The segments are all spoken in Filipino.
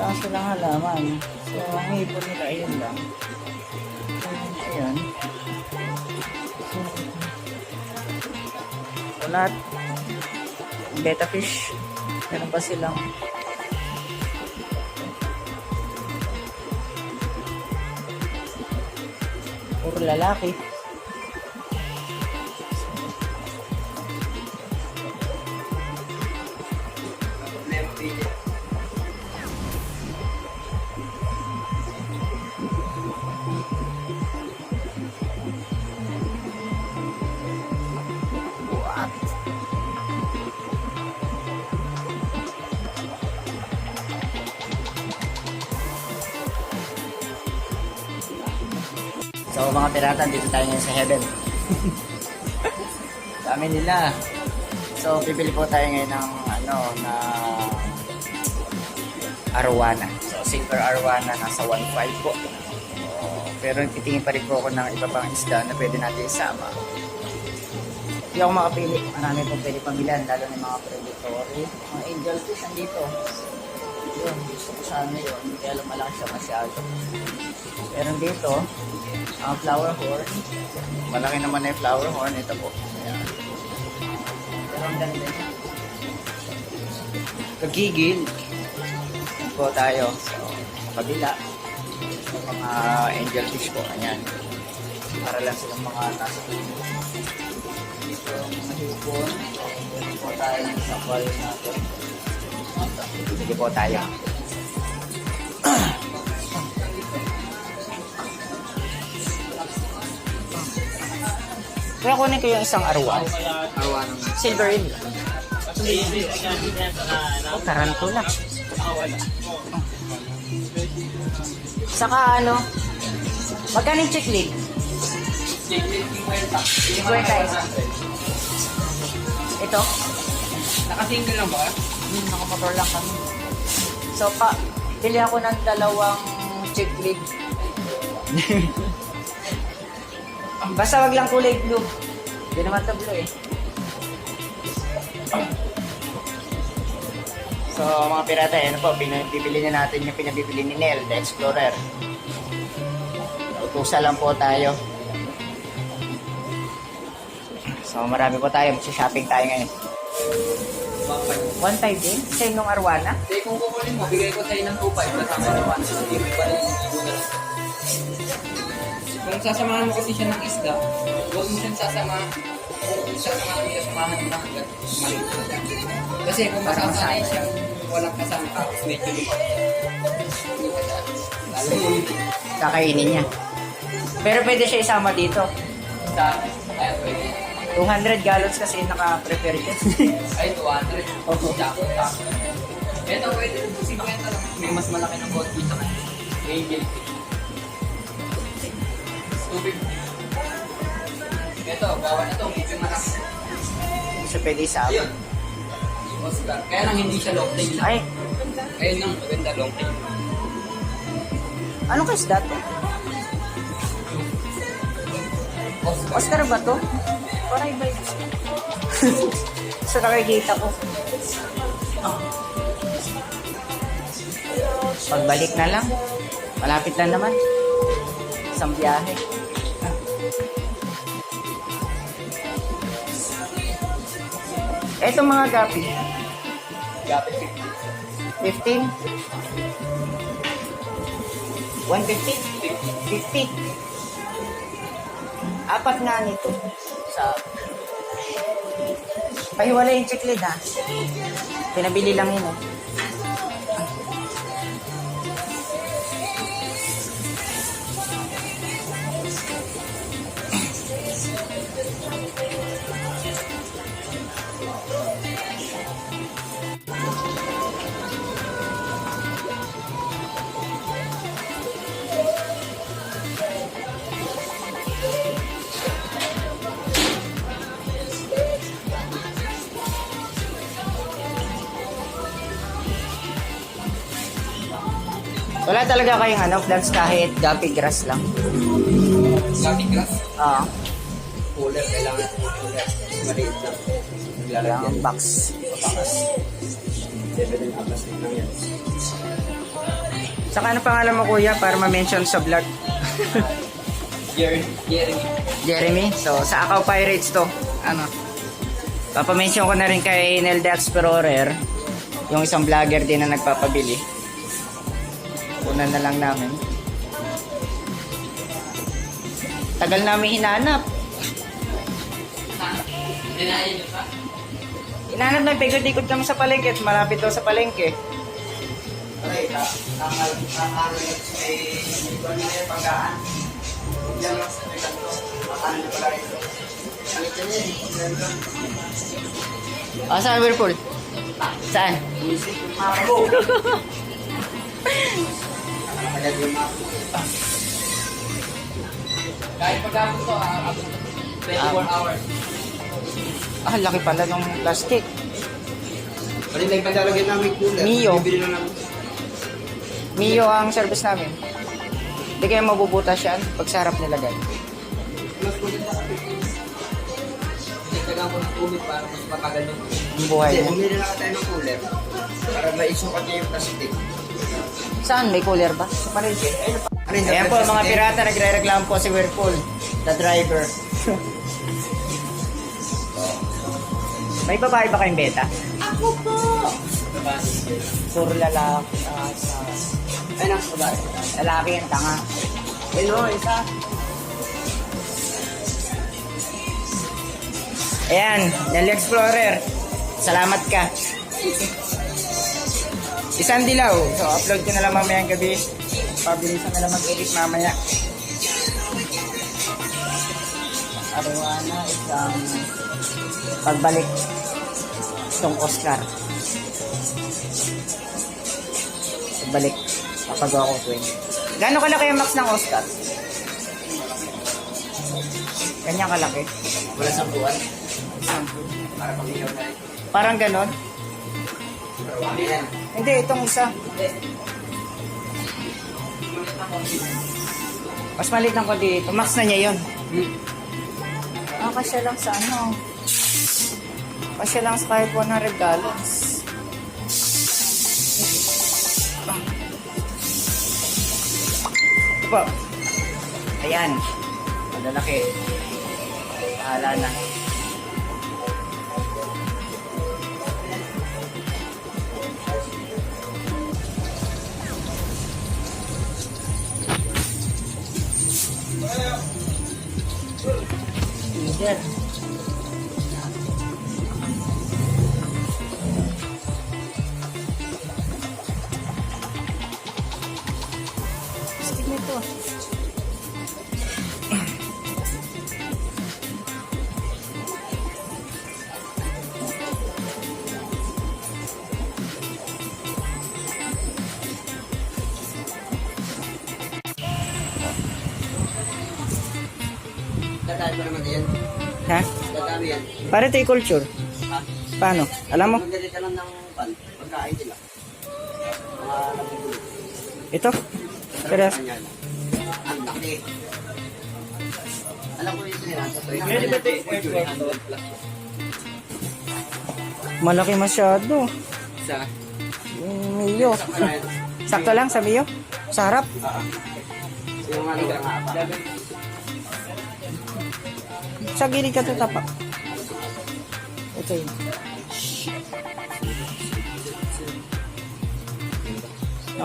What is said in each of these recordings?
Wala silang halaman. So, ang hipon nila, ayun lang. Ayan. So, lahat. Betta fish. Meron pa silang puro lalaki. So mga pirata, dito tayo ngayon sa heaven. Dami nila. So pipili po tayo ngayon ng na arwana. So silver arwana nasa 1.5 po. Pero titingin pa rin po ako ng iba pang isda na pwede natin isama. Hindi ako makapili. Marami pong pwede pambilan, lalo na yung mga predatory. Mga angel fish andito. Yun, gusto ko sana yun. Kaya lumalaki siya masyado. Pero dito, ang flower horn. Malaki naman na yung flower horn. Ito po. Ayan. Pero ang ganda niya. Kagigil. Yan po tayo. So, kabila. So, mga angel fish po. Ayan. Para lang silang mga nasa tulo. Dito yung mga hipon. Yan po tayo sa aquarium natin. Sige po tayo. Kaya kunin ko yung isang arwan. Arwana. Silver ring. Oh, tarantula. Saka magkano yung chick leg? 50 isa. Ito? Naka-single lang ba? Nakamotor lang kami. So, bili ako ng 2 chick leg. Basta wag lang kulay blue. Hindi naman ito blue eh. So mga pirata, ano po, bibili na natin yung pinabibili ni Nel, the Explorer. Utusa lang po tayo. So marami po tayo, magsa-shopping tayo ngayon. 1.5 din? Sa nung arwana? Hindi, kung kukunin mo, bigay ko sa'yo ng 2.5 kasama naman. Hindi mo ba kung sasamahan mo kasi siya ng isda, huwag mo siyang sasamahan. Kung sasamahan mo mo na hanggang maliit na siya. Kasi kung masasanay siya, walang kasama ka, medyo lumaki. Lalo mo Kakainin niya. Pero pwede siya isama dito. sa, ay, pwede. 200 gallons kasi naka-prepare dyan. Ay, 200. Oo. Tsako. Ito, pwede 50 lang. May mas malaki ng boat dito kayo. May gilid. 250. Ito, bawal na ito. Medyo malaki. Hindi siya pwede isama. Ayun. Oscar. Kaya lang hindi siya long tail lang. Ay, Ayun lang, maganda long tail. ano ka isda to? Oscar. Oscar ba to? Parang iba yun. Sa nakikita ko. Pagbalik na lang. Malapit lang naman. Isang biyahe. Eto mga gapi. Gapit 15? 150? 50? Apat nga nito. Sa pahiwalay yung chiclet ha. Pinabili lang yun eh. Wala talaga kayong plants kahit gapi grass lang. Gapit grass. Oo. Cooler. Kailangan cooler. Maliit lang. Kailangan Naglalagyan. box. Papakas. Debe din ang plastic lang yan. Saka ano pangalan mo kuya para ma-mention sa vlog? Jeremy. Jeremy. So, sa Akaw Pirates to. Ano? Papamention ko na rin kay Nel the Explorer. Yung isang vlogger din na nagpapabili. Una na lang namin. Tagal namin hinanap. Dinayin nyo pa? Hinanap na, pagod-ikot kami sa palengke at malapit daw sa palengke. Okay, tama may iba na yung pagkaan. Diyan lang sa kanto. Makaan na pala ito. Nakita niya eh. Saan, Whirlpool? Saan? Ako! Agad yung mga. Kahit pagkakot ko, 24 hours. Laki pala ng plastic. Pwede na ipalalagyan namin cooler. Mio. Bibili na namin. Mio ang service namin. Hindi kayo mabubutas yan pag sa harap nilagay. Mas cooler na kami. Nagtagang ko ng tubig para mas matagal yung Yung buhay Hindi, niya. bumili na tayo ng cooler. Para maisukat niya yung plastic. Saan? May cooler ba? Sa palengke. Ayan po mga pirata, nagre-reklamo po si Whirlpool, the driver. May babae ba kayong beta? Ako po! Puro lalaki. Ay, nasa babae. Lalaki yung tanga. Hello, isa. Ayan, Nel Explorer. Salamat ka. Isang dilaw. So, upload ko na lang mamayang gabi. Pabilisan na lang mag-edit mamaya. Arwana, isang pagbalik itong Oscar. Pagbalik. Papagawa ko 20. Gano'n kalaki yung max ng Oscar? Ganyan kalaki. Wala sa buwan. Para pag-ilaw na ito. Parang ganon. Pero wala yan. Hindi, itong isa. Mas maliit ng konti dito. Max na niya yun. Kasya lang sa ano. Kasya lang sa kahit 100 gallons. Ito po. Ayan. Malalaki. Bahala na. Leader. Stick nito. Dadaan pa naman yan. Ha? Dadami yan. Para tayo culture. Ha? Paano? Alam mo? Magdali ka lang ng pagkain nila. Mga nabibuli. Ito? Pero, Ang laki. Alam ko yung sinirasa. Pwede ba ito malaki masyado. Sa? Yung Mio. Sakto lang sa Mio? Sa harap? Yung ano ka nga. Sa gilid ka tatapak. Ito yun.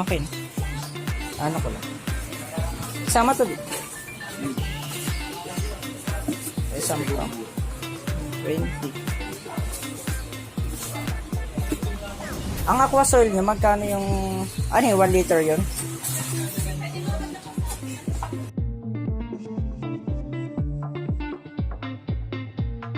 Okay. Ano ko lang. Sama to. Isang pa. 20. Ang aqua soil niya, magkano yung... Ano yung 1 liter yun?